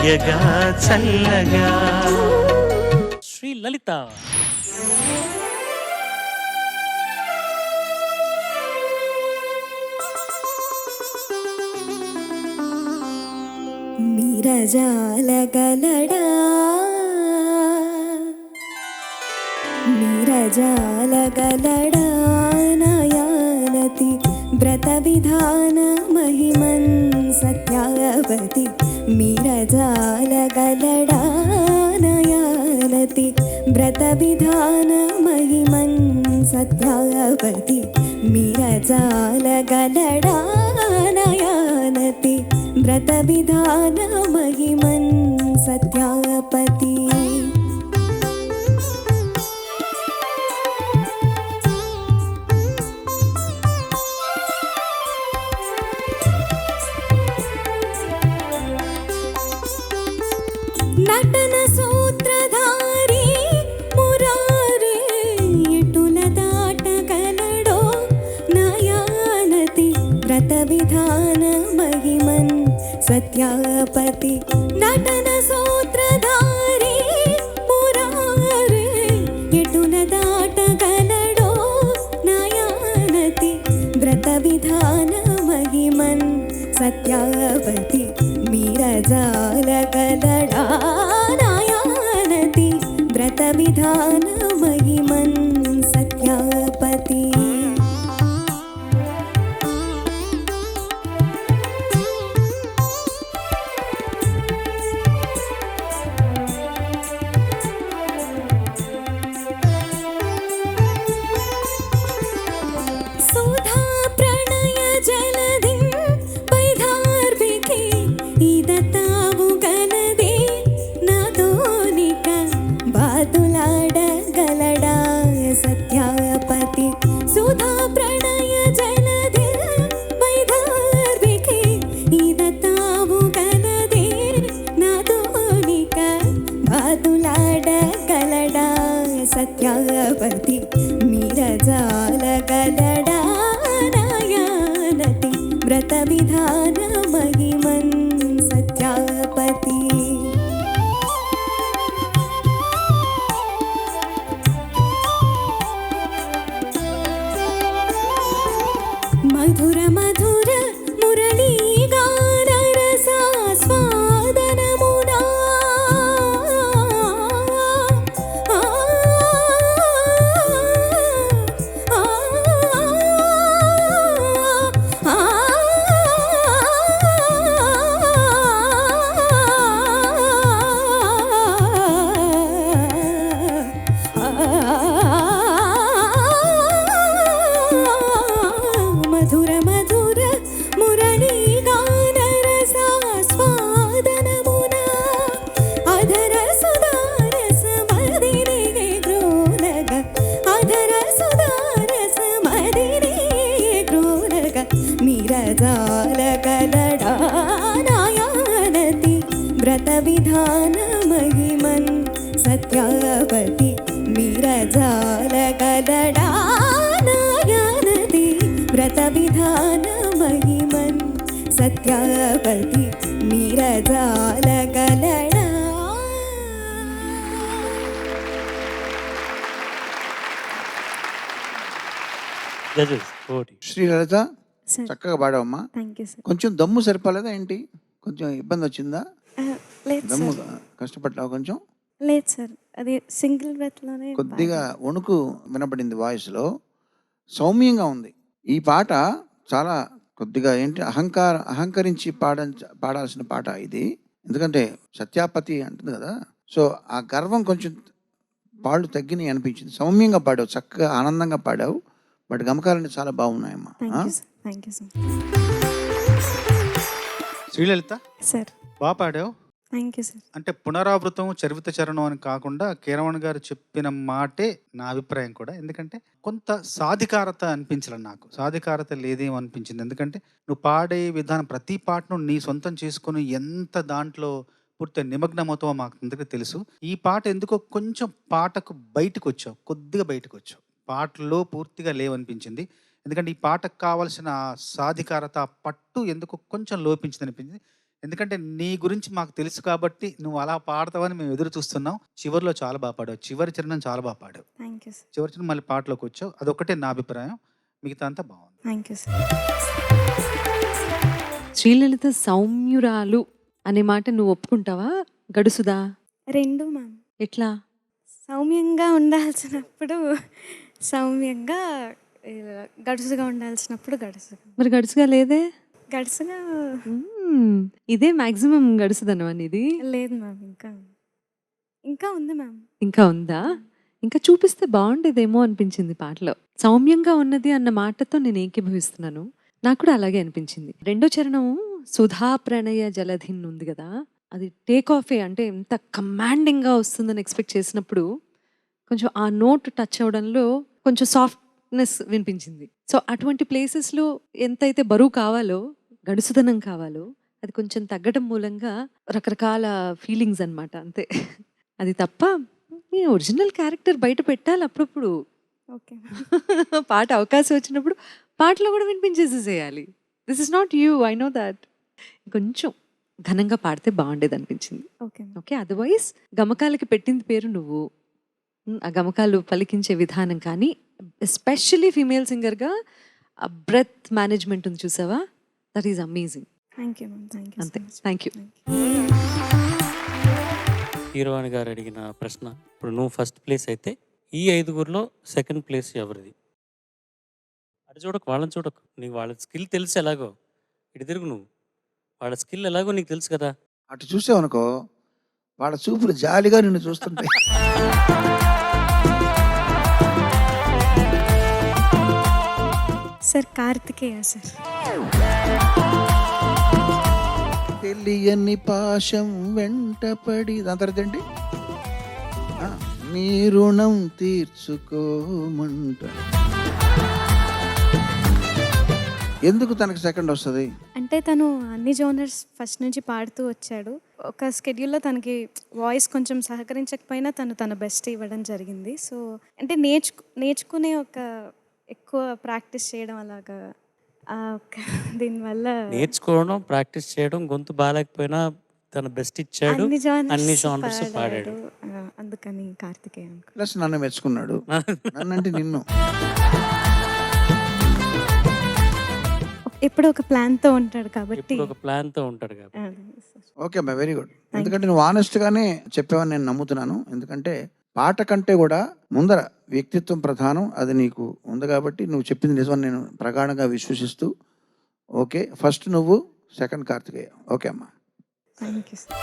హాయగా చల్లగా. శ్రీ లలిత. మీరజాలగలడా మీరజాలగలడా నయానతి వ్రత విధాన మహిమన్ సత్యావతి. మీరజాలగలడా నయానతి వ్రత విధాన మహిమన్ సత్యావతి. మీరజాలగలడా నయానతి వ్రత విధాన మహిమన్ సత్యాపతి. నటన సూత్రధారి మురారే ఎటుల దాటగలడో నయానతి వ్రత విధాన మహిమన్ సత్యాపతి. నటన సూత్రధారి మురారే ఎటుల దాటగలడో నయానతి వ్రత విధాన మహిమన్ సత్యాపతి. మీరజాలగలడా నయానతి వ్రత విధాన మహిమన్ సత్యాపతి. సుధా ప్రణయ జలధి వైధార్వికి ఇదతావు గలదే నాతోనిక బాతులాడగలడా సత్యాపతి. సుధా ప్రణయ జలధి వైధార్వికి ఇదతావు గలదే నాతోనిక బాతులాడగలడా సత్యాపతి. మీరజాలగలడా నయానతి వ్రత విధాన మహిమన్ సత్యాపతి. మధుర మధుర మురళీ గాన రసాస్వాదనమునా మధుర మధుర మురళీ గాన రసాస్వాదనమునా అధర సుధారస మదిని గ్రోలగ. అధర సుధారస మదిని గ్రోలగ. మీరజాలగలడా నయానతి వ్రత విధాన మహిమన్ సత్యాపతి. మీరజాలగలడా నయానతి వ్రత విధాన మహిమన్ సత్యాపతి. మీరజాలగలడా. జడ్జెస్ ఓటి. శ్రీలలిత సార్ చక్కగా పాడావమ్మా. Thank you sir. కొంచెం దమ్ము సరిపోలేదా ఏంటి? కొంచెం ఇబ్బంది వచ్చిందా? లేదు దమ్ము సార్. కష్టపడ్డావు కొంచెం? లేదు సార్, అది సింగిల్ బ్రెత్లోనే కొద్దిగా వణుకు వినపడింది వాయిస్లో. సౌమ్యంగా ఉంది. ఈ పాట చాలా కొద్దిగా ఏంటి అహంకరించి పాడాల్సిన పాట ఇది. ఎందుకంటే సత్యాపతి అంటుంది కదా, సో ఆ గర్వం కొంచెం పాళ్ళు తగ్గినాయి అనిపించింది. సౌమ్యంగా పాడావు, చక్కగా ఆనందంగా పాడావు. బట్ గమకాలన్నీ చాలా బాగున్నాయమ్మా. Thank you sir. Srilalitha sir బాగా పాడావు. Thank you sir. అంటే పునరావృతం చరిత చరణం అని కాకుండా కీరవాణి గారు చెప్పిన మాటే నా అభిప్రాయం కూడా. ఎందుకంటే కొంత సాధికారత అనిపించలేదు నాకు. సాధికారత లేదేమో అనిపించింది. ఎందుకంటే నువ్వు పాడే విధానం, ప్రతి పాటను నీ సొంతం చేసుకుని ఎంత దాంట్లో పూర్తిగా నిమగ్నమవుతావో మాకు అందరికీ తెలుసు. ఈ పాట ఎందుకో కొంచెం పాటకు బయటకు వచ్చావు, కొద్దిగా బయటకు వచ్చావు. పాటలో పూర్తిగా లేవనిపించింది. ఎందుకంటే ఈ పాటకు కావాల్సిన సాధికారత, పట్టు ఎందుకో కొంచెం లోపించింది అనిపించింది. ఎందుకంటే నీ గురించి మాకు తెలుసు కాబట్టి నువ్వు అలా పాడతావని మేము ఎదురు చూస్తున్నాం. చివరిలో చాలా బాగా పాడావు. చివరి చరణం చాలా బాగా పాడావు. Thank you sir. చివరి చరణం మళ్ళీ పాటలోకి వచ్చావు. అదొక్కటే నా అభిప్రాయం. మిగతా అంతా బాగుంది. Thank you sir. శ్రీలలిత సౌమ్యురాలు అనే మాట నువ్వు ఒప్పుకుంటావా? గడుసుదా? 2 మ్యామ్. ఎట్లా? సౌమ్యంగా ఉండాల్సినప్పుడు సౌమ్యంగా, గడుసుగా ఉండాల్సినప్పుడు గడుసుగా. మరి గడుసుగా లేదే? గడుసుగా ఇదే మాక్సిమం గడుసుదనమా నీది? లేదు మ్యామ్. ఇంకా ఉంది మ్యామ్. ఇంకా ఉందా? ఇంకా చూపిస్తే బాగుండేదేమో అనిపించింది పాటలో. సౌమ్యంగా ఉన్నది అన్న మాటతో నేను ఏకీభవిస్తున్నాను. నాకు కూడా అలాగే అనిపించింది. 2వ చరణం సుధా ప్రణయ జలధిన్ ఉంది కదా, అది టేక్ ఆఫే. అంటే ఎంత కమాండింగ్గా వస్తుందని ఎక్స్పెక్ట్ చేసినప్పుడు కొంచెం ఆ నోట్ టచ్ అవడంలో కొంచెం సాఫ్ట్నెస్ వినిపించింది. సో అటువంటి ప్లేసెస్లో ఎంతైతే బరువు కావాలో, గడుసుదనం కావాలో, అది కొంచెం తగ్గడం మూలంగా రకరకాల ఫీలింగ్స్ అన్నమాట. అంతే. అది తప్ప నీ ఒరిజినల్ క్యారెక్టర్ బయట పెట్టాలి అప్పుడప్పుడు. ఓకే. పాట అవకాశం వచ్చినప్పుడు పాటలో కూడా వినిపించేసేసేయాలి. This is not you, I know that. కొంచెం ఘనంగా పాడితే బాగుండేది అనిపించింది. ఓకే. ఓకే. అదర్వైజ్ గమకాలకి పెట్టింది పేరు నువ్వు. ఆ గమకాలు పలికించే విధానం కానీ, ఎస్పెషల్లీ ఫీమేల్ సింగర్గా ఆ బ్రెత్ మేనేజ్మెంట్ ఉంది చూసావా, that is amazing. Thank you ma'am. Thank you. అంతే. Thank you. కీరవాణి గారు అడిగిన ప్రశ్న, ఇప్పుడు నువ్వు ఫస్ట్ ప్లేస్ అయితే ఈ 5గురిలో సెకండ్ ప్లేస్ ఎవరిది? అటు చూడకు, వాళ్ళని చూడకు. నీకు వాళ్ళ స్కిల్ తెలుసు ఎలాగో. ఇటు తిరుగు నువ్వు. వాళ్ళ స్కిల్ ఎలాగో నీకు తెలుసు కదా. అటు చూసావనుకో, వాళ్ళ చూపులు జాలిగా నిన్ను చూస్తుంటాయి. Sir Karthikeya sir. తెలియని పాశం వెంటపడి దాని తర్వాత ఏంటి, నీ రుణం తీర్చుకోమంట. ఎందుకు తనకి సెకండ్ వస్తుంది? అంటే తను అన్ని జోనర్స్ ఫస్ట్ నుంచి పాడుతూ వచ్చాడు. ఒక స్కెడ్యూల్లో తనకి వాయిస్ కొంచెం సహకరించకపోయినా తన బెస్ట్ ఇవ్వడం జరిగింది. సో అంటే నేర్చుకునే ఒక ఎక్కువ ప్రాక్టీస్ చేయడం అలాగా దీనివల్ల నేర్చుకోవడం, ప్రాక్టీస్ చేయడం, గొంతు బాగాలేకపోయినా తన బెస్ట్ ఇచ్చాడు, అన్ని జానర్స్ పాడాడు. అందుకని కార్తికేయ. ప్లస్ నన్ను మెచ్చుకున్నాడు. నన్నంటే నిన్ను. ఎప్పుడు ఒక ప్లాన్తో ఉంటాడు కాబట్టి. ఒక ప్లాన్ తో ఉంటాడు కాబట్టి. ఓకే అమ్మా, వెరీ గుడ్. ఎందుకంటే నువ్వు ఆనెస్ట్గానే చెప్పావని నేను నమ్ముతున్నాను. ఎందుకంటే పాట కంటే కూడా ముందర వ్యక్తిత్వం ప్రధానం. అది నీకు ఉంది కాబట్టి నువ్వు చెప్పింది నిజమని నేను ప్రగాఢంగా విశ్వసిస్తూ, ఓకే ఫస్ట్ నువ్వు, సెకండ్ కార్తికేయ. ఓకే అమ్మా. Thank you sir.